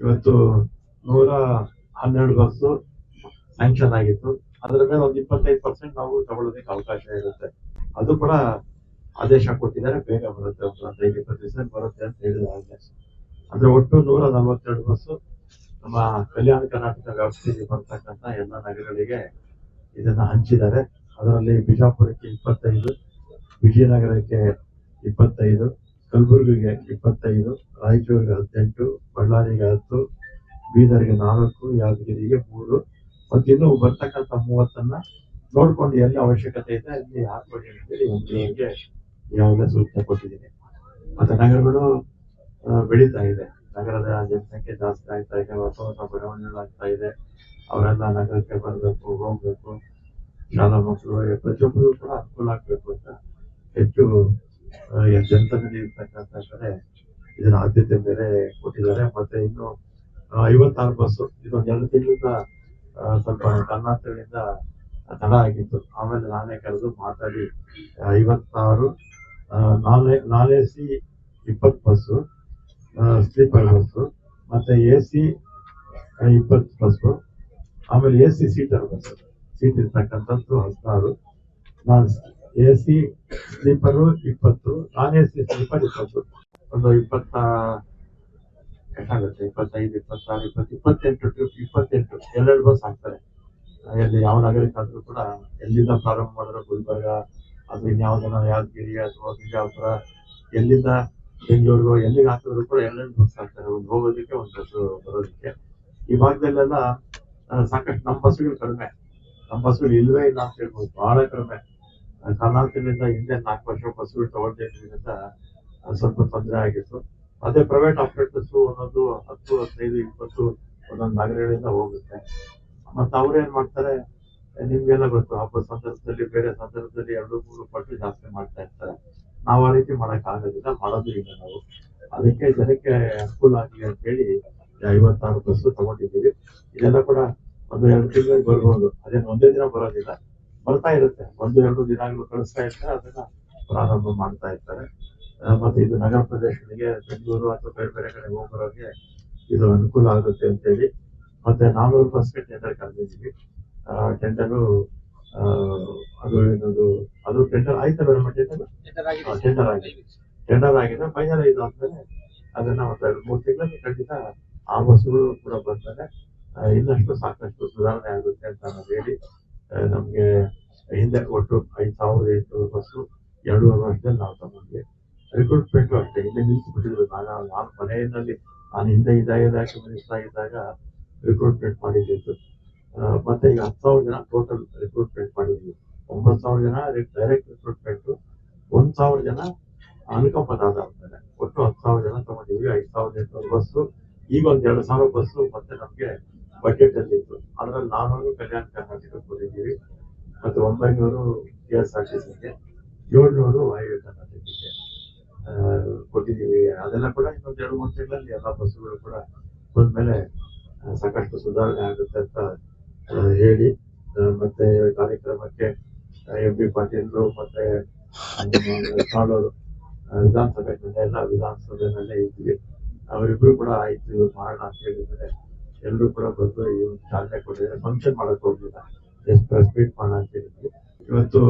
ಇವತ್ತು 112 bus sanction ಆಗಿತ್ತು. ಅದರ ಮೇಲೆ ಒಂದು 25% ನಾವು ತಗೊಳ್ಳೋದಕ್ಕೆ ಅವಕಾಶ ಇರುತ್ತೆ. ಅದು ಕೂಡ ಆದೇಶ ಕೊಟ್ಟಿದ್ದಾರೆ, ಬೇಗ ಬರುತ್ತೆ, ಒಂದು 15-20 ದಿವಸ ಬರುತ್ತೆ ಅಂತ ಹೇಳಿದಾಗಿದೆ. ಅಂದ್ರೆ ಒಟ್ಟು 142 ಬಸ್ಸು ನಮ್ಮ ಕಲ್ಯಾಣ ಕರ್ನಾಟಕ ವ್ಯಾಪ್ತಿಯಲ್ಲಿ ಬರ್ತಕ್ಕಂಥ ಎಲ್ಲ ನಗರಗಳಿಗೆ ಇದನ್ನ ಹಂಚಿದ್ದಾರೆ. ಅದರಲ್ಲಿ ಬಿಜಾಪುರಕ್ಕೆ 25, ವಿಜಯನಗರಕ್ಕೆ 25, ಕಲಬುರಗಿಗೆ 25, ರಾಯಚೂರಿಗೆ 18, ಬಳ್ಳಾರಿಗೆ 10, ಬೀದರ್ಗೆ 4, ಯಾದಗಿರಿಗೆ 3 ಮತ್ತು ಇನ್ನು ಬರ್ತಕ್ಕಂಥ 30 ನೋಡ್ಕೊಂಡು ಎಲ್ಲಿ ಅವಶ್ಯಕತೆ ಇದೆ ಅಲ್ಲಿ ಹಾಕೊಳ್ಳಿ ಅಂತೇಳಿ ಎಂಜಿನಿಯರ್ಗೆ ಈಗಾಗಲೇ ಸೂಚನೆ ಕೊಟ್ಟಿದ್ದೀನಿ. ಮತ್ತೆ ನಗರಗಳು ಬೆಳೀತಾ ಇದೆ, ನಗರದ ಜನಸಂಖ್ಯೆ ಜಾಸ್ತಿ ಆಗ್ತಾ ಇದೆ, ಹೊಸ ಹೊಸ ಬೆಳವಣಿಗೆಗಳಾಗ್ತಾ ಇದೆ. ಅವರೆಲ್ಲ ನಗರಕ್ಕೆ ಬರಬೇಕು, ಹೋಗ್ಬೇಕು, ಶಾಲಾ ಮಕ್ಕಳು ಪ್ರತಿಯೊಬ್ಬರು ಕೂಡ ಅನುಕೂಲ ಆಗ್ಬೇಕು ಅಂತ ಹೆಚ್ಚು ಜನಸಂಖ್ಯೆ ಇರ್ತಕ್ಕಂಥ ಕಡೆ ಇದನ್ನ ಆದ್ಯತೆ ಮೇಲೆ ಕೊಟ್ಟಿದ್ದಾರೆ. ಮತ್ತೆ ಇನ್ನು 56 ಬಸ್ಸು ಇದೊಂದು 2 ತಿಂಗಳಿಂದ ಸ್ವಲ್ಪ ಕರ್ನಾಟಕದಿಂದ ತಡ ಆಗಿತ್ತು. ಆಮೇಲೆ ನಾನೇ ಕರೆದು ಮಾತಾಡಿ 56 ನಾನ್ AC 20 ಬಸ್ಸು, ಸ್ಲೀಪರ್ ಬಸ್ಸು, ಮತ್ತೆ AC 20 ಬಸ್ಸು, ಆಮೇಲೆ AC ಸೀಟರ್ ಬಸ್ಸು, ಸೀಟ್ ಇರ್ತಕ್ಕಂಥದ್ದು 16, ನಾನ್ AC ಸ್ಲೀಪರು 20, ನಾನ್ AC ಸ್ಲೀಪರ್ 20, ಒಂದು 20 ಎಷ್ಟಾಗುತ್ತೆ, 25, 26, 20, 28 2 ಬಸ್ ಹಾಕ್ತಾರೆ. ಎಲ್ಲಿ ಯಾವ ನಗರಕ್ಕಾದ್ರೂ ಕೂಡ ಎಲ್ಲಿಂದ ಪ್ರಾರಂಭ ಮಾಡಿದ್ರೆ ಗುಲ್ಬರ್ಗ ಅದು ಇನ್ಯಾವುದನ್ನ ಯಾದಗಿರಿ ಅಥವಾ ಬಿಜಾಪುರ ಎಲ್ಲಿಂದ ಬೆಂಗಳೂರು ಎಲ್ಲಿಗೆ ಹಾಕಿದ್ರು ಕೂಡ 2 ಬಸ್ ಹಾಕ್ತಾರೆ, ಒಂದು ಹೋಗೋದಕ್ಕೆ ಒಂದು ಬಸ್ ಬರೋದಕ್ಕೆ. ಈ ಭಾಗದಲ್ಲೆಲ್ಲ ಸಾಕಷ್ಟು ನಮ್ಮ ಬಸ್ಸುಗಳು ಕಡಿಮೆ, ನಮ್ಮ ಬಸ್ಸುಗಳು ಇಲ್ವೇ ಇಲ್ಲ ಅಂತ ಹೇಳ್ಬೋದು, ಬಹಳ ಕಡಿಮೆ. ಕರ್ನಾಟಕದಿಂದ ಹಿಂದೆ 4 ವರ್ಷ ಬಸ್ಸುಗಳು ತಗೊಳ್ತಿದ್ರಿಂದ ಸ್ವಲ್ಪ ತೊಂದರೆ ಆಗಿತ್ತು. ಅದೇ ಪ್ರೈವೇಟ್ ಆಪರೇಟರ್ಸ್ ಒಂದೊಂದು 10, 15, 20 ಒಂದೊಂದು ನಗರಗಳಿಂದ ಹೋಗುತ್ತೆ. ಮತ್ತೆ ಅವ್ರು ಏನ್ ಮಾಡ್ತಾರೆ, ನಿಮ್ಗೆಲ್ಲ ಗೊತ್ತು, ಹಬ್ಬದ ಸಂದರ್ಭದಲ್ಲಿ ಬೇರೆ ಸಂದರ್ಭದಲ್ಲಿ 2-3 ಪಟ್ಟು ಜಾಸ್ತಿ ಮಾಡ್ತಾ ಇರ್ತಾರೆ. ನಾವು ಆ ರೀತಿ ಮಾಡಕ್ ಆಗೋದಿಲ್ಲ, ಮಾಡೋದು ಇಲ್ಲ ನಾವು. ಅದಕ್ಕೆ ಜನಕ್ಕೆ ಅನುಕೂಲ ಆಗಲಿ ಅಂತ ಹೇಳಿ 56 ಬಸ್ಸು ತಗೊಂಡಿದ್ದೀವಿ. ಇದೆಲ್ಲ ಕೂಡ 1-2 ತಿಂಗಳಿಗೆ ಬರ್ಬೋದು, ಅದೇನು ಒಂದೇ ದಿನ ಬರೋದಿಲ್ಲ, ಬರ್ತಾ ಇರುತ್ತೆ. 1-2 ದಿನಗಳು ಕಳಿಸ್ತಾ ಇರ್ತಾರೆ, ಅದನ್ನ ಪ್ರಾರಂಭ ಮಾಡ್ತಾ ಇರ್ತಾರೆ. ಮತ್ತೆ ಇದು ನಗರ ಪ್ರದೇಶಗಳಿಗೆ, ಬೆಂಗಳೂರು ಅಥವಾ ಬೇರೆ ಬೇರೆ ಕಡೆ ಹೋಗೋರಿಗೆ ಇದು ಅನುಕೂಲ ಆಗುತ್ತೆ ಅಂತೇಳಿ ಮತ್ತೆ 400 ಬಸ್ಗೆ ಟೆಂಡರ್ ಕರೆದಿದ್ದೀವಿ. ಟೆಂಡರು ಅದು ಏನದು ಅದು ಟೆಂಡರ್ ಆಯ್ತಲ್ಲ, ಟೆಂಡರ್ ಆಗಿದೆ. ಫೈನಲ್ ಇದಾದ್ಮೇಲೆ ಅದನ್ನ ಒಂದು 2-3 ತಿಂಗಳಲ್ಲಿ ಖಂಡಿತ ಆ ಬಸ್ಸುಗಳು ಕೂಡ ಬರ್ತಾರೆ. ಇನ್ನಷ್ಟು ಸಾಕಷ್ಟು ಸುಧಾರಣೆ ಆಗುತ್ತೆ ಅಂತ ನಾವು ಹೇಳಿ ನಮ್ಗೆ ಹಿಂದೆ ಒಟ್ಟು 5,800 ಬಸ್ಸು 2.5 ವರ್ಷದಲ್ಲಿ ನಾವು ತಗೊಂಡ್ವಿ. ರಿಕ್ರೂಟ್ಮೆಂಟ್ ಅಷ್ಟೇ ಹಿಂದೆ ನಿಲ್ಲಿಸ್ಬಿಟ್ಟಿದ್ರು. ನಾನು ಮನೆಯಲ್ಲಿ ನಾನು ಹಿಂದೆ ಇಲಾಖೆ ಮಿನಿಸ್ಟರ್ ಆಗಿದ್ದಾಗ ರಿಕ್ರೂಟ್ಮೆಂಟ್ ಮಾಡಿದ್ದು. ಮತ್ತೆ ಈಗ 10,000 ಜನ ಟೋಟಲ್ ರಿಕ್ರೂಟ್ಮೆಂಟ್ ಮಾಡಿದ್ವಿ. 9,000 ಜನ ಡೈರೆಕ್ಟ್ ರಿಕ್ರೂಟ್ಮೆಂಟ್, 1,000 ಜನ ಅನುಕಂಪದ ಆಧಾರದ ಮೇಲೆ ಒಟ್ಟು 10,000 ಜನ ತಗೊಂಡಿದ್ವಿ. 5,800 ಬಸ್ಸು. ಈಗ ಒಂದು 2,000 ಬಸ್ಸು ಮತ್ತೆ ನಮ್ಗೆ ಬಜೆಟ್ ಅಲ್ಲಿ ಇತ್ತು, ಅದ್ರಲ್ಲಿ 400 ಕಲ್ಯಾಣ ಕರ್ನಾಟಕಕ್ಕೆ ಕೊಟ್ಟಿದ್ದೀವಿ, ಮತ್ತೆ 900 KSRTCಗೆ, 700 ವಾಯವ್ಯ ಕರ್ನಾಟಕಕ್ಕೆ ಕೊಟ್ಟಿದ್ದೀವಿ. ಅದೆಲ್ಲ ಕೂಡ ಇನ್ನೊಂದು 2-3 ತಿಂಗಳಲ್ಲಿ ಎಲ್ಲ ಬಸ್ಸುಗಳು ಕೂಡ ಬಂದ್ಮೇಲೆ ಸಾಕಷ್ಟು ಸುಧಾರಣೆ ಆಗುತ್ತೆ ಅಂತ ಹೇಳಿ ಮತ್ತೆ ಕಾರ್ಯಕ್ರಮಕ್ಕೆ MB ಪಾಟೀಲ್ರು ಮತ್ತೆ ಕಾಳೂರು ವಿಧಾನಸಭೆನಲ್ಲೇ ಇದ್ವಿ. ಅವರಿಬ್ರು ಕೂಡ ಆಯ್ತು ಇವ್ರು ಮಾಡೋಣ ಅಂತ ಹೇಳಿದ್ರೆ ಎಲ್ಲರೂ ಕೂಡ ಬಂದು ಇವ್ರು ಚಾಲನೆ ಕೊಟ್ಟಿದ್ದಾರೆ. ಫಂಕ್ಷನ್ ಮಾಡಕ್ ಹೋಗ್ಲಿಲ್ಲ, ಜಸ್ಟ್ ಪ್ರೆಸ್ ಮೀಟ್ ಮಾಡೋಣ ಅಂತ ಹೇಳಿದ್ವಿ. ಇವತ್ತು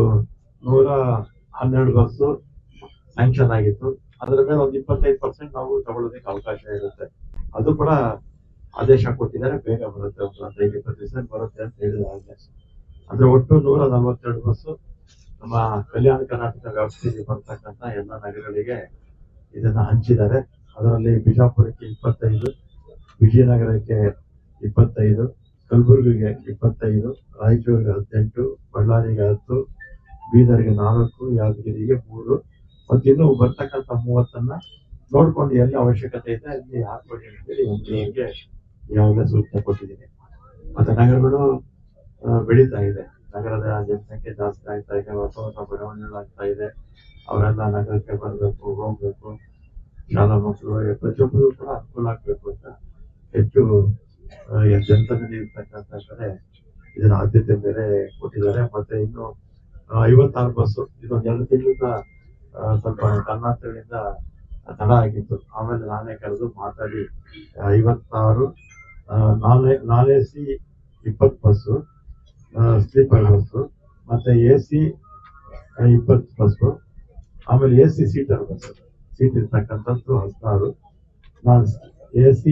112 ಬಸ್ಸು ಸ್ಯಾಂಕ್ಷನ್ ಆಗಿತ್ತು. ಅದರ ಮೇಲೆ ಒಂದು 25% ನಾವು ತಗೊಳ್ಳೋದಕ್ಕೆ ಅವಕಾಶ ಇರುತ್ತೆ. ಅದು ಕೂಡ ಆದೇಶ ಕೊಟ್ಟಿದ್ದಾರೆ, ಬೇಗ ಬರುತ್ತೆ, ಒಂದು 15-20 ದಿವಸ ಬರುತ್ತೆ ಅಂತ ಹೇಳಿದಾಗಿದೆ. ಅಂದ್ರೆ ಒಟ್ಟು 142 ಬಸ್ಸು ನಮ್ಮ ಕಲ್ಯಾಣ ಕರ್ನಾಟಕ ವ್ಯಾಪ್ತಿಯಲ್ಲಿ ಬರ್ತಕ್ಕಂಥ ಎಲ್ಲ ನಗರಗಳಿಗೆ ಇದನ್ನ ಹಂಚಿದ್ದಾರೆ. ಅದರಲ್ಲಿ ಬಿಜಾಪುರಕ್ಕೆ 25, ವಿಜಯನಗರಕ್ಕೆ 25, ಕಲಬುರಗಿಗೆ 25, ರಾಯಚೂರಿಗೆ 18, ಬಳ್ಳಾರಿಗೆ 10, ಬೀದರ್ಗೆ 4, ಯಾದಗಿರಿಗೆ 3 ಮತ್ತು ಇನ್ನು ಬರ್ತಕ್ಕಂಥ 30 ನೋಡ್ಕೊಂಡು ಎಲ್ಲಿ ಅವಶ್ಯಕತೆ ಇದೆ ಅಲ್ಲಿ ಹಾಕೊಳ್ಳಿ ಅಂತೇಳಿ ಎಂಜಿನಿಯರ್ಗೆ ಈಗಾಗಲೇ ಸೂಚನೆ ಕೊಟ್ಟಿದ್ದೀನಿ. ಮತ್ತೆ ನಗರಗಳು ಬೆಳೀತಾ ಇದೆ, ನಗರದ ಜನಸಂಖ್ಯೆ ಜಾಸ್ತಿ ಆಗ್ತಾ ಇದೆ, ಹೊಸ ಹೊಸ ಬೆಳವಣಿಗೆಗಳಾಗ್ತಾ ಇದೆ. ಅವರೆಲ್ಲ ನಗರಕ್ಕೆ ಬರಬೇಕು, ಹೋಗ್ಬೇಕು, ಶಾಲಾ ಮಕ್ಕಳು ಪ್ರತಿಯೊಬ್ಬರು ಕೂಡ ಅನುಕೂಲ ಆಗ್ಬೇಕು ಅಂತ ಹೆಚ್ಚು ಜನಸಂಖ್ಯೆ ಇರ್ತಕ್ಕಂಥ ಕಡೆ ಇದನ್ನ ಆದ್ಯತೆ ಮೇಲೆ ಕೊಟ್ಟಿದ್ದಾರೆ. ಮತ್ತೆ ಇನ್ನು 56 ಬಸ್ಸು ಇದೊಂದು 2 ತಿಂಗಳಿಂದ ಸ್ವಲ್ಪ ಕರ್ನಾಟಕದಿಂದ ತಡ ಆಗಿತ್ತು. ಆಮೇಲೆ ನಾನೇ ಕರೆದು ಮಾತಾಡಿ 56 ನಾನ್ AC 20 ಬಸ್ಸು, ಸ್ಲೀಪರ್ ಬಸ್ಸು, ಮತ್ತೆ AC 20 ಬಸ್ಸು, ಆಮೇಲೆ AC ಸೀಟರ್ ಬಸ್ಸು, ಸೀಟ್ ಇರ್ತಕ್ಕಂಥದ್ದು 16, ನಾನ್ AC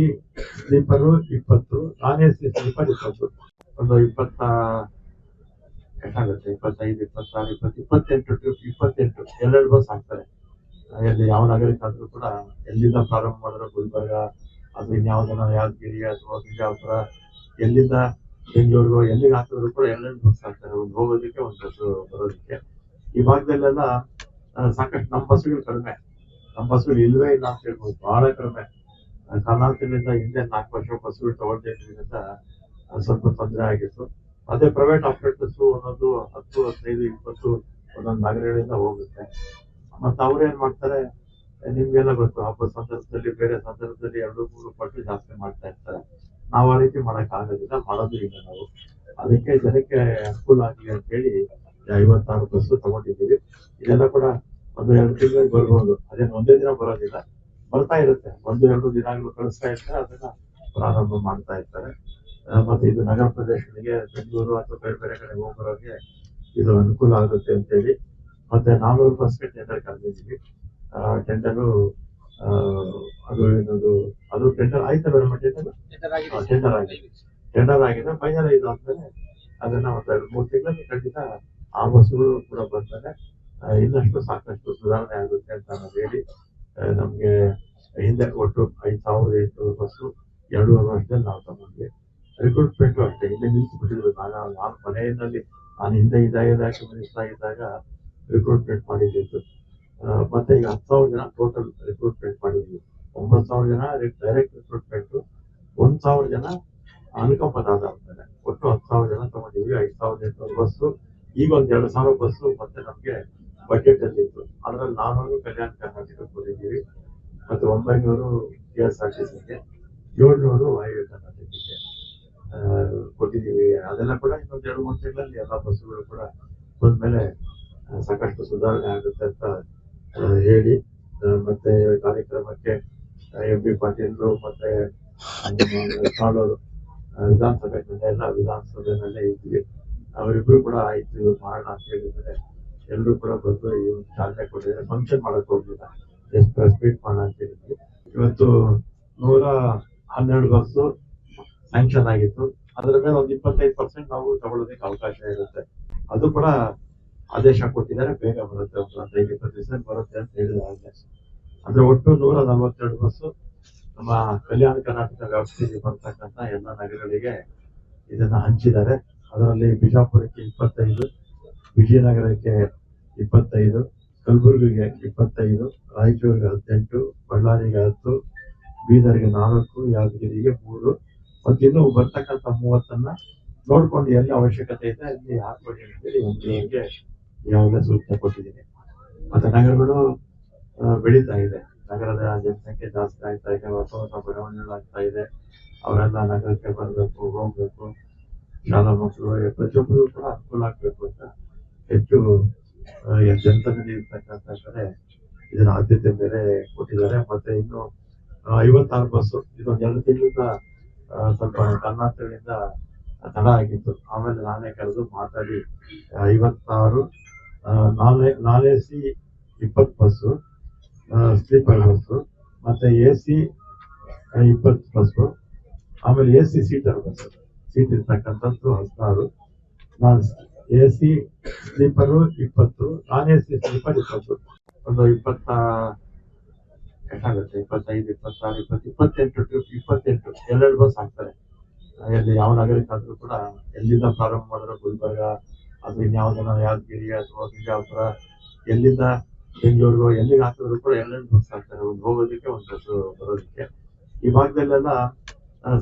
ಸ್ಲೀಪರು 20, ನಾನ್ AC ಸ್ಲೀಪರ್ 20, ಒಂದು 20 ಎಷ್ಟಾಗುತ್ತೆ, 25, 26, 20, 28 ಟ್ರಿಪ್, 28 ಎರಡೆರಡು ಬಸ್ ಹಾಕ್ತಾರೆ. ಎಲ್ಲಿ ಯಾವ ನಗರಕ್ಕೆ ಆದ್ರೂ ಕೂಡ ಎಲ್ಲಿಂದ ಪ್ರಾರಂಭ ಮಾಡಿದ್ರೆ ಗುಲ್ಬರ್ಗ ಅದು ಇನ್ಯಾವುದನ್ನ ಯಾದಗಿರಿ ಅಥವಾ ಬಿಜಾಪುರ, ಎಲ್ಲಿಂದ ಬೆಂಗಳೂರು ಎಲ್ಲಿಗೆ ಹಾಕಿದ್ರು ಕೂಡ ಎರಡೆರಡು ಬಸ್ ಹಾಕ್ತಾರೆ, ಒಂದು ಹೋಗೋದಕ್ಕೆ ಒಂದು ಬಸ್ ಬರೋದಕ್ಕೆ. ಈ ಭಾಗದಲ್ಲೆಲ್ಲ ಸಾಕಷ್ಟು ನಮ್ಮ ಬಸ್ಸುಗಳು ಕಡಿಮೆ, ನಮ್ಮ ಬಸ್ಸುಗಳು ಇಲ್ವೇ ಇಲ್ಲ ಅಂತ ಹೇಳ್ಬೋದು, ಬಹಳ ಕಡಿಮೆ. ಕಾರಣಾಂತರದಿಂದ ಹಿಂದೆ 4 ವರ್ಷ ಬಸ್ಸುಗಳು ತಗೊಳ್ತಿದ್ರಿಂದ ಸ್ವಲ್ಪ ತೊಂದರೆ ಆಗಿತ್ತು. ಅದೇ ಪ್ರೈವೇಟ್ ಆಪರೇಟರ್ಸ್ ಒಂದೊಂದು 10, 15, 20 ಒಂದೊಂದು ನಗರಗಳಿಂದ ಹೋಗುತ್ತೆ. ಮತ್ತೆ ಅವ್ರು ಏನ್ ಮಾಡ್ತಾರೆ, ನಿಮ್ಗೆಲ್ಲ ಗೊತ್ತು, ಹಬ್ಬದ ಸಂದರ್ಭದಲ್ಲಿ ಬೇರೆ ಸಂದರ್ಭದಲ್ಲಿ 2-3 ಪಟ್ಟು ಜಾಸ್ತಿ ಮಾಡ್ತಾ ಇರ್ತಾರೆ. ನಾವು ಆ ರೀತಿ ಮಾಡಕ್ ಆಗೋದಿಲ್ಲ, ಮಾಡೋದು ಇಲ್ಲ ನಾವು. ಅದಕ್ಕೆ ಜನಕ್ಕೆ ಅನುಕೂಲ ಆಗಲಿ ಅಂತ ಹೇಳಿ 56 ಬಸ್ಸು ತಗೊಂಡಿದ್ದೀವಿ. ಇದೆಲ್ಲ ಕೂಡ 1-2 ತಿಂಗಳಿಗೆ ಬರ್ಬೋದು, ಅದೇನು ಒಂದೇ ದಿನ ಬರೋದಿಲ್ಲ, ಬರ್ತಾ ಇರುತ್ತೆ. 1-2 ದಿನಗಳು ಕಳಿಸ್ತಾ ಇರ್ತಾರೆ, ಅದನ್ನ ಪ್ರಾರಂಭ ಮಾಡ್ತಾ ಇರ್ತಾರೆ. ಮತ್ತೆ ಇದು ನಗರ ಪ್ರದೇಶಗಳಿಗೆ, ಬೆಂಗಳೂರು ಅಥವಾ ಬೇರೆ ಬೇರೆ ಕಡೆ ಹೋಗೋರಿಗೆ ಇದು ಅನುಕೂಲ ಆಗುತ್ತೆ ಅಂತ ಹೇಳಿ ಮತ್ತೆ 400 ಬಸ್ಗೆ ಟೆಂಡರ್ ಕರೆದಿದ್ದೀವಿ. ಟೆಂಡರು ಅದು ಏನದು, ಅದು ಟೆಂಡರ್ ಆಯ್ತಾ ಬೇರೆ ಟೆಂಡರ್ ಆಗಿದೆ. ಫೈನಲ್ ಇದಾದ್ಮೇಲೆ ಅದನ್ನ ಒಂದು 2-3 ತಿಂಗಳಲ್ಲಿ ಖಂಡಿತ ಆ ಬಸ್ಸುಗಳು ಕೂಡ ಬಂದ್ಮೇಲೆ ಇನ್ನಷ್ಟು ಸಾಕಷ್ಟು ಸುಧಾರಣೆ ಆಗುತ್ತೆ ಅಂತ ನಾವು ಹೇಳಿ, ನಮ್ಗೆ ಹಿಂದೆ ಒಟ್ಟು 5,800 ಬಸ್ಸು 2.5 ವರ್ಷದಲ್ಲಿ ನಾವು ತಗೊಂಡ್ವಿ. ರಿಕ್ರೂಟ್ಮೆಂಟ್ ಅಷ್ಟೇ, ಹಿಂದೆ ನಿಲ್ಸಿಬಿಟ್ಟಿದ್ರು. ನಾನು ಮನೆಯಲ್ಲಿ ನಾನು ಹಿಂದೆ ಇಲಾಖೆ ಮಿನಿಸ್ಟರ್ ಆಗಿದ್ದಾಗ ರಿಕ್ರೂಟ್ಮೆಂಟ್ ಮಾಡಿದ್ದು. ಮತ್ತೆ ಈಗ 10,000 ಜನ ಟೋಟಲ್ ರಿಕ್ರೂಟ್ಮೆಂಟ್ ಮಾಡಿದ್ವಿ. 9,000 ಜನ ಡೈರೆಕ್ಟ್ ರಿಕ್ರೂಟ್ಮೆಂಟ್, 1,000 ಜನ ಅನುಕಂಪದ ಆದ್ಮೇಲೆ ಒಟ್ಟು 10,000 ಜನ ತಗೊಂಡಿದ್ವಿ. 5,800 ಬಸ್ಸು, ಈಗ 2,000 ಬಸ್ಸು ಮತ್ತೆ ನಮ್ಗೆ ಬಜೆಟ್ ಅಲ್ಲಿ ಇತ್ತು. ಅದ್ರಲ್ಲಿ 400 ಕಲ್ಯಾಣ ಕರ್ನಾಟಕಕ್ಕೆ ಕೊಟ್ಟಿದ್ದೀವಿ, ಮತ್ತೆ 900 KSRTCಗೆ, 700 ವಾಯವ್ಯ ಕರ್ನಾಟಕಕ್ಕೆ ಕೊಟ್ಟಿದ್ದೀವಿ. ಅದೆಲ್ಲ ಕೂಡ ಇನ್ನೊಂದು 2-3 ತಿಂಗಳಲ್ಲಿ ಎಲ್ಲ ಬಸ್ಸುಗಳು ಕೂಡ ಬಂದ್ಮೇಲೆ ಸಾಕಷ್ಟು ಸುಧಾರಣೆ ಆಗುತ್ತೆ ಅಂತ ಹೇಳಿ, ಮತ್ತೆ ಕಾರ್ಯಕ್ರಮಕ್ಕೆ MP ಪಾಟೀಲ್ ಮತ್ತೆ ಕಾಳೂರು ವಿಧಾನಸಭೆನಲ್ಲೇ ಇದ್ವಿ. ಅವರಿಬ್ರು ಕೂಡ ಆಯ್ತು ಇವ್ರು ಮಾಡೋಣ ಅಂತ ಹೇಳಿದ್ರೆ ಎಲ್ಲರೂ ಕೂಡ ಬಂದು ಇವ್ರು ಚಾಲನೆ ಕೊಟ್ಟಿದ್ದಾರೆ. ಫಂಕ್ಷನ್ ಮಾಡಕ್ ಹೋಗ್ಲಿಲ್ಲ, ಎಷ್ಟು ಪ್ರೆಸ್ ಮೀಟ್ ಮಾಡೋಣ ಅಂತ ಹೇಳಿದ್ವಿ. ಇವತ್ತು 112 ಬಸ್ಸು ಸ್ಯಾಂಕ್ಷನ್ ಆಗಿತ್ತು. ಅದರ ಮೇಲೆ ಒಂದು 25% ನಾವು ತಗೊಳ್ಳೋದಕ್ಕೆ ಅವಕಾಶ ಇರುತ್ತೆ. ಅದು ಕೂಡ ಆದೇಶ ಕೊಟ್ಟಿದ್ದಾರೆ, ಬೇಗ ಬರುತ್ತೆ, ಒಂದು 15-20 ದಿವಸ ಬರುತ್ತೆ ಅಂತ ಹೇಳಿದ್ರೆ. ಅಂದ್ರೆ ಒಟ್ಟು 142 ಬಸ್ಸು ನಮ್ಮ ಕಲ್ಯಾಣ ಕರ್ನಾಟಕ ವ್ಯಾಪ್ತಿಯಲ್ಲಿ ಬರ್ತಕ್ಕಂಥ ಎಲ್ಲ ನಗರಗಳಿಗೆ ಇದನ್ನ ಹಂಚಿದ್ದಾರೆ. ಅದರಲ್ಲಿ ಬಿಜಾಪುರಕ್ಕೆ 25, ವಿಜಯನಗರಕ್ಕೆ 25, ಕಲಬುರಗಿಗೆ 25, ರಾಯಚೂರಿಗೆ 18, ಬಳ್ಳಾರಿಗೆ 10, ಬೀದರ್ಗೆ 4, ಯಾದಗಿರಿಗೆ 3, ಮತ್ತೆ ಇನ್ನು ಬರ್ತಕ್ಕಂಥ 30 ನೋಡ್ಕೊಂಡು ಎಲ್ಲಿ ಅವಶ್ಯಕತೆ ಇದೆ ಅಲ್ಲಿ ಹಾಕೊಳ್ಳಿ ಅಂತೇಳಿ MDಗೆ ಈಗಾಗಲೇ ಸೂಚನೆ ಕೊಟ್ಟಿದ್ದೀನಿ. ಮತ್ತೆ ನಗರಗಳು ಬೆಳೀತಾ ಇದೆ, ನಗರದ ಜನಸಂಖ್ಯೆ ಜಾಸ್ತಿ ಆಗ್ತಾ ಇದೆ, ಹೊಸ ಹೊಸ ಬಡಾವಣೆಗಳಾಗ್ತಾ ಇದೆ. ಅವರೆಲ್ಲ ನಗರಕ್ಕೆ ಬರಬೇಕು, ಹೋಗ್ಬೇಕು, ಶಾಲಾ ಮಕ್ಕಳು ಪ್ರತಿಯೊಬ್ಬರು ಕೂಡ ಅನುಕೂಲ ಆಗ್ಬೇಕು ಅಂತ ಹೆಚ್ಚು ಜನಸಂಖ್ಯೆ ಇರ್ತಕ್ಕಂಥ ಕಡೆ ಇದನ್ನ ಆದ್ಯತೆ ಮೇಲೆ ಕೊಟ್ಟಿದ್ದಾರೆ. ಮತ್ತೆ ಇನ್ನು 56 ಬಸ್ಸು, ಇದೊಂದು 2 ತಿಂಗಳಿಂದ ಸ್ವಲ್ಪ ಕಾರಣಾಂತರಗಳಿಂದ ತಡ ಆಗಿತ್ತು. ಆಮೇಲೆ ನಾನೇ ಕರೆದು ಮಾತಾಡಿ 56 ನಾನ್ AC 20 ಬಸ್ಸು, ಸ್ಲೀಪರ್ ಬಸ್ಸು, ಮತ್ತೆ AC 20 ಬಸ್ಸು, ಆಮೇಲೆ AC ಸೀಟರ್ ಬಸ್ಸು, ಸೀಟ್ ಇರ್ತಕ್ಕಂಥದ್ದು 16, ನಾನ್ AC ಸ್ಲೀಪರು 20, ನಾನ್ AC ಸ್ಲೀಪರ್ 20, ಒಂದು 20 ಎಷ್ಟಾಗುತ್ತೆ, 25, 26, 20, 28 ಟ್ರಿಪ್, 28 ಎರಡೆರಡು ಬಸ್ ಹಾಕ್ತಾರೆ. ಎಲ್ಲಿ ಯಾವ ನಗರಕ್ಕೆ ಆದ್ರೂ ಕೂಡ ಎಲ್ಲಿಂದ ಪ್ರಾರಂಭ ಮಾಡಿದ್ರೆ ಗುಲ್ಬರ್ಗ ಅದು ಇನ್ಯಾವುದನ್ನ ಯಾದಗಿರಿ ಅಥವಾ ಬಿಜಾಪುರ, ಎಲ್ಲಿಂದ ಬೆಂಗಳೂರು ಎಲ್ಲಿಗೆ ಹಾಕಿದ್ರು ಕೂಡ ಎರಡೆರಡು ಬಸ್ ಹಾಕ್ತಾರೆ, ಒಂದು ಹೋಗೋದಕ್ಕೆ ಒಂದು ಬಸ್ ಬರೋದಕ್ಕೆ. ಈ ಭಾಗದಲ್ಲೆಲ್ಲ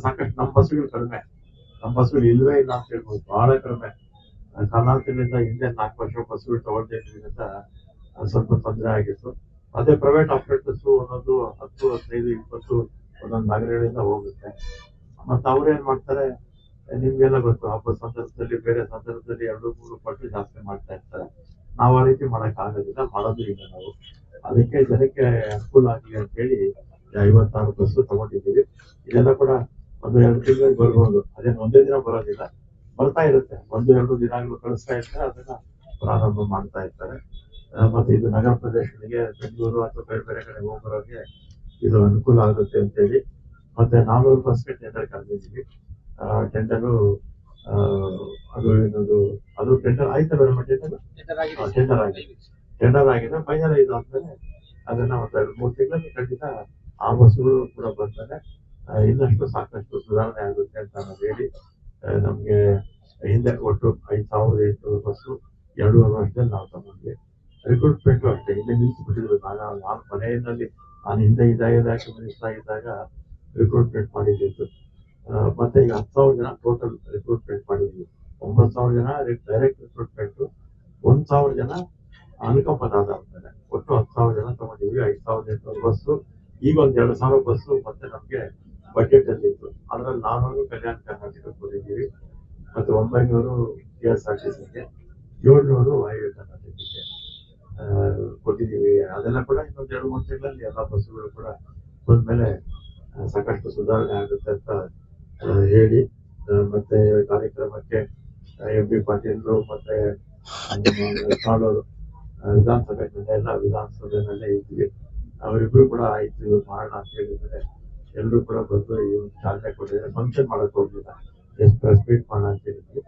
ಸಾಕಷ್ಟು ನಮ್ಮ ಬಸ್ಸುಗಳು ಕಡಿಮೆ, ನಮ್ಮ ಬಸ್ಸುಗಳು ಇಲ್ವೇ ಇಲ್ಲ ಅಂತ ಹೇಳ್ಬೋದು, ಬಹಳ ಕಡಿಮೆ. ಕಾರಣಾಂತರದಿಂದ ಹಿಂದೆ 4 ವರ್ಷ ಬಸ್ಸುಗಳು ತಗೊಳ್ತಿದ್ರಿಂದ ಸ್ವಲ್ಪ ತೊಂದರೆ ಆಗಿತ್ತು. ಅದೇ ಪ್ರೈವೇಟ್ ಆಪರೇಟರ್ಸ್ ಒಂದೊಂದು 10, 15, 20 ಒಂದೊಂದು ನಗರಗಳಿಂದ ಹೋಗುತ್ತೆ. ಮತ್ತೆ ಅವ್ರು ಏನ್ ಮಾಡ್ತಾರೆ, ನಿಮ್ಗೆಲ್ಲ ಗೊತ್ತು, ಹಬ್ಬದ ಸಂದರ್ಭದಲ್ಲಿ ಬೇರೆ ಸಂದರ್ಭದಲ್ಲಿ 2-3 ಪಟ್ಟು ಜಾಸ್ತಿ ಮಾಡ್ತಾ ಇರ್ತಾರೆ. ನಾವು ಆ ರೀತಿ ಮಾಡಕ್ ಆಗೋದಿಲ್ಲ, ಮಾಡೋದು ಇಲ್ಲ ನಾವು. ಅದಕ್ಕೆ ಜನಕ್ಕೆ ಅನುಕೂಲ ಆಗಲಿ ಅಂತ ಹೇಳಿ 56 ಬಸ್ಸು ತಗೊಂಡಿದ್ದೀವಿ. ಇದೆಲ್ಲ ಕೂಡ 1-2 ತಿಂಗಳಿಗೆ ಬರ್ಬೋದು. ಅದೇನು ಒಂದೇ ದಿನ ಬರೋದಿಲ್ಲ, ಬರ್ತಾ ಇರುತ್ತೆ. 1-2 ದಿನಗಳು ಕಳಿಸ್ತಾ ಇರ್ತಾರೆ, ಅದನ್ನ ಪ್ರಾರಂಭ ಮಾಡ್ತಾ ಇರ್ತಾರೆ. ಮತ್ತೆ ಇದು ನಗರ ಪ್ರದೇಶಗಳಿಗೆ, ಬೆಂಗಳೂರು ಅಥವಾ ಬೇರೆ ಬೇರೆ ಕಡೆ ಹೋಗೋರಿಗೆ ಇದು ಅನುಕೂಲ ಆಗುತ್ತೆ ಅಂತ ಹೇಳಿ ಮತ್ತೆ 400 ಬಸ್ಗೆ ಟೆಂಡರ್ ಕರೆದಿದ್ದೀವಿ. ಟೆಂಡರು ಅದು ಏನದು ಅದು ಟೆಂಡರ್ ಆಯ್ತಾ ಟೆಂಡರ್ ಆಗಿದೆ. ಟೆಂಡರ್ ಆಗಿದೆ. ಫೈನಲ್ ಇದು ಆದ್ಮೇಲೆ ಅದನ್ನ ಒಂದು 2-3 ತಿಂಗಳಲ್ಲಿ ಖಂಡಿತ ಆ ಬಸ್ಸುಗಳು ಕೂಡ ಬಂದ್ಮೇಲೆ ಇನ್ನಷ್ಟು ಸಾಕಷ್ಟು ಸುಧಾರಣೆ ಆಗುತ್ತೆ ಅಂತ ನಾವು ಹೇಳಿ ನಮ್ಗೆ ಹಿಂದೆ ಒಟ್ಟು 5,800 ಬಸ್ಸು 2.5 ವರ್ಷದಲ್ಲಿ ನಾವು ತಗೊಂಡ್ವಿ. ರಿಕ್ರೂಟ್ಮೆಂಟ್ ಅಷ್ಟೇ ಹಿಂದೆ ನಿಲ್ಲಿಸ್ಬಿಟ್ಟಿದ್ರು. ನಾನು ಮನೆಯಲ್ಲಿ ನಾನು ಹಿಂದೆ ಇದಾಗಿ ಮಿನಿಸ್ಟರ್ ಆಗಿದ್ದಾಗ ರಿಕ್ರೂಟ್ಮೆಂಟ್ ಮಾಡಿದ್ದು. ಮತ್ತೆ ಈಗ 10,000 ಜನ ಟೋಟಲ್ ರಿಕ್ರೂಟ್ಮೆಂಟ್ ಮಾಡಿದ್ವಿ. 9,000 ಜನ ಡೈರೆಕ್ಟ್ ರಿಕ್ರೂಟ್ಮೆಂಟ್, 1,000 ಜನ ಅನುಕಂಪದ ಆಧಾರದ ಮೇಲೆ ಒಟ್ಟು 10,000 ಜನ ತಗೊಂಡಿದ್ವಿ. 5,800 ಬಸ್ಸು. ಈಗ 2,000 ಬಸ್ಸು ಮತ್ತೆ ನಮ್ಗೆ ಬಜೆಟ್ ಅಲ್ಲಿ ಇತ್ತು. ಅದ್ರಲ್ಲಿ 400 ಕಲ್ಯಾಣ ಕರ್ನಾಟಕಕ್ಕೆ ಕೊಟ್ಟಿದ್ದೀವಿ, ಮತ್ತೆ 900 KSRTCಗೆ, 700 ವಾಯವ್ಯ ಕರ್ನಾಟಕಕ್ಕೆ ಕೊಟ್ಟಿದ್ದೀವಿ. ಅದೆಲ್ಲ ಕೂಡ ಇನ್ನೊಂದು 2-3 ತಿಂಗಳಲ್ಲಿ ಎಲ್ಲ ಬಸ್ಸುಗಳು ಕೂಡ ಬಂದ್ಮೇಲೆ ಸಾಕಷ್ಟು ಸುಧಾರಣೆ ಆಗುತ್ತೆ ಅಂತ ಹೇಳಿ ಮತ್ತೆ ಕಾರ್ಯಕ್ರಮಕ್ಕೆ MP ಪಾಟೀಲ್ರು ಮತ್ತೆ ಕಾಳೂರು ವಿಧಾನಸಭೆನಲ್ಲೇ ಇದ್ವಿ. ಅವರಿಬ್ರು ಕೂಡ ಆಯ್ತು ಇವ್ರು ಮಾಡೋಣ ಅಂತ ಹೇಳಿದ್ರೆ ಎಲ್ಲರೂ ಕೂಡ ಬಂದು ಇವ್ರು ಚಾಲನೆ ಕೊಟ್ಟಿದ್ದಾರೆ. ಫಂಕ್ಷನ್ ಮಾಡಕ್ ಹೋಗ್ಲಿಲ್ಲ, ಎಷ್ಟು ಪ್ರೆಸ್ ಮೀಟ್ ಮಾಡೋಣ ಅಂತ ಹೇಳಿದ್ವಿ.